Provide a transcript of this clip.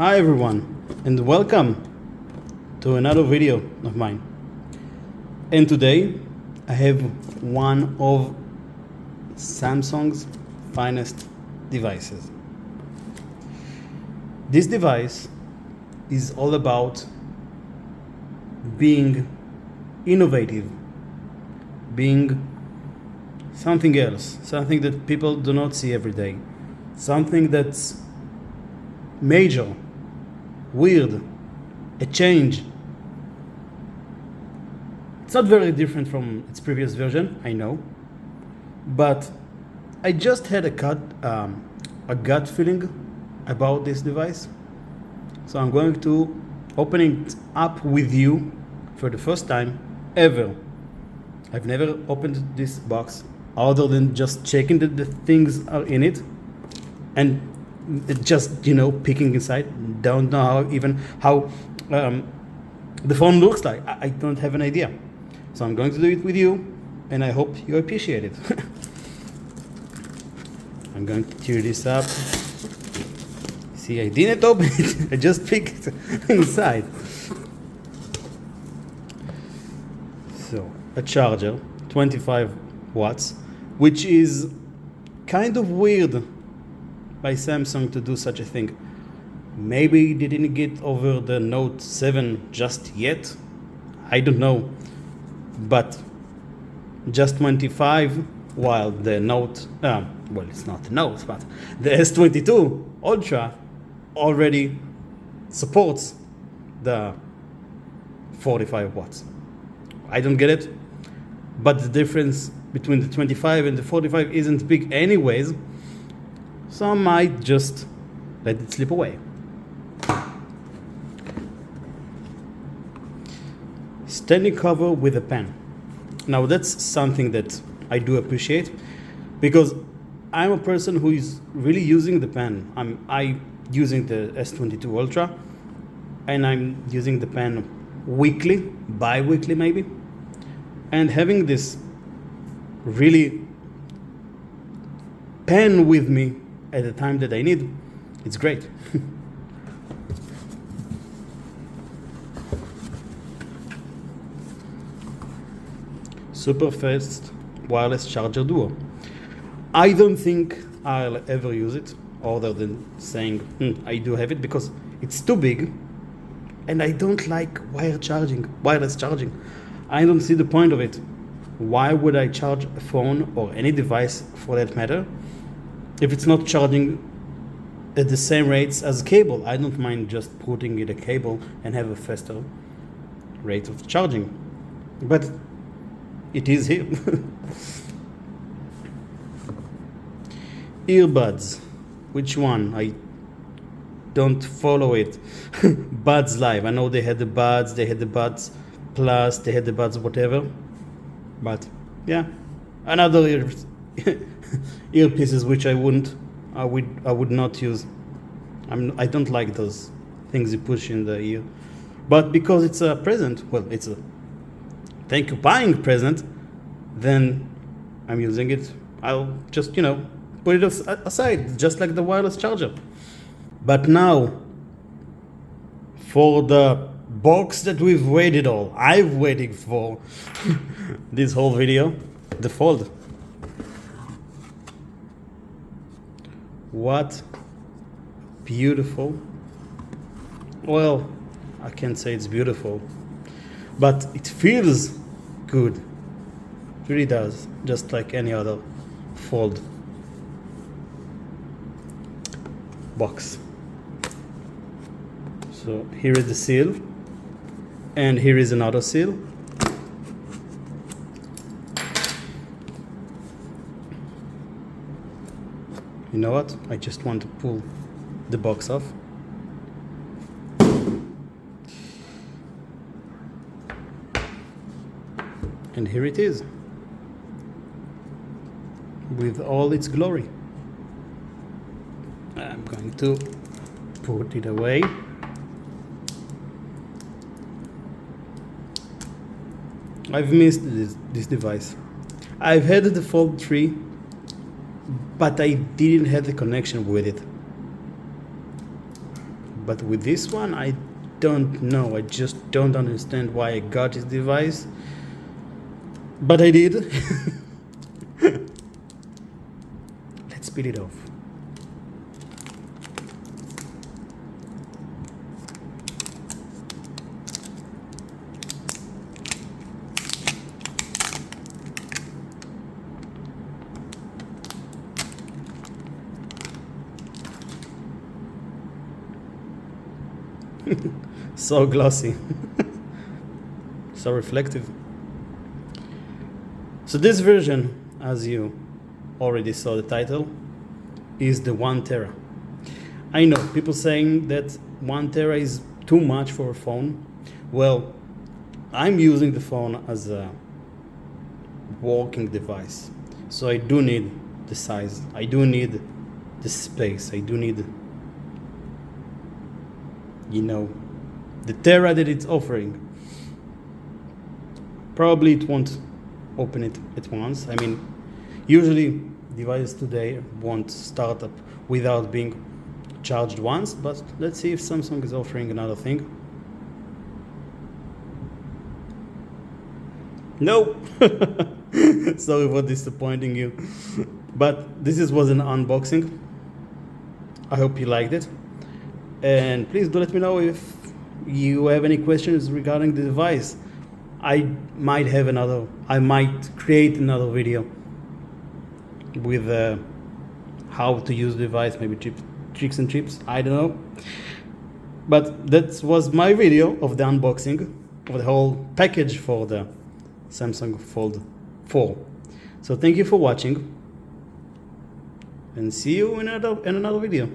Hi everyone, and welcome to another video of mine. And today I have one of Samsung's finest devices. This device is all about being innovative, being something else, something that people do not see every day, something that's major, weird, a change. It's not very different from its previous version, I know, but I just had a gut feeling about this device, so I'm going to open it up with you for the first time ever. I've never opened this box other than just checking that the things are in it and just peeking inside. Don't know how the phone looks like. I don't have an idea, so I'm going to do it with you, and I hope you appreciate it. I'm going to tear this up. See, I didn't open it. I just peeked inside. So a charger, 25 watts, which is kind of weird by Samsung to do such a thing. Maybe they didn't get over the Note 7 just yet. I don't know. But just 25, while the Note, well, it's not the Note, but the S22 Ultra already supports the 45 watts. I don't get it, but the difference between the 25 and the 45 isn't big anyways, so I might just let it slip away. Standing cover with a pen. Now that's something that I do appreciate, because I'm a person who is really using the pen. I'm using the S22 Ultra, and I'm using the pen weekly, bi-weekly maybe, and having this really pen with me at the time that I need, it's great. Super fast wireless charger duo. I don't think I'll ever use it, other than saying I do have it, because it's too big and I don't like wireless charging. I don't see the point of it. Why would I charge a phone, or any device for that matter, if it's not charging at the same rates as cable? I don't mind just putting it a cable and have a faster rate of charging, but it is here. Earbuds. Which one? I don't follow it. Buds Live. I know they had the Buds, they had the Buds Plus, they had the Buds whatever. But yeah, another earpieces which I would not use. I don't like those things you push in the ear. But because it's a present, well, it's a thank you buying present, then I'm using it. I'll just put it aside, just like the wireless charger. But now, for the box that I've waited for this whole video, the Fold. What beautiful, well, I can't say it's beautiful, but it feels good. It really does, just like any other Fold box. So here is the seal, and here is another seal. You know what? I just want to pull the box off. And here it is, with all its glory. I'm going to put it away. I've missed this device. I've had the Fold 3, but I didn't have the connection with it. But with this one, I don't know. I just don't understand why I got this device. But I did. Let's speed it off. So glossy. So reflective. So this version, as you already saw the title, is the 1 tera. I know people saying that 1 tera is too much for a phone. Well, I'm using the phone as a working device, so I do need the size, I do need the space, I do need, you know, the tera that it's offering. Probably it won't open it at once. I mean, usually devices today won't start up without being charged once, but let's see if Samsung is offering another thing. No. Sorry for disappointing you, but this was an unboxing. I hope you liked it, and please do let me know if you have any questions regarding the device. I might create another video with how to use the device, maybe tricks and tips, I don't know. But that was my video of the unboxing of the whole package for the Samsung Fold 4. So thank you for watching, and see you in another video.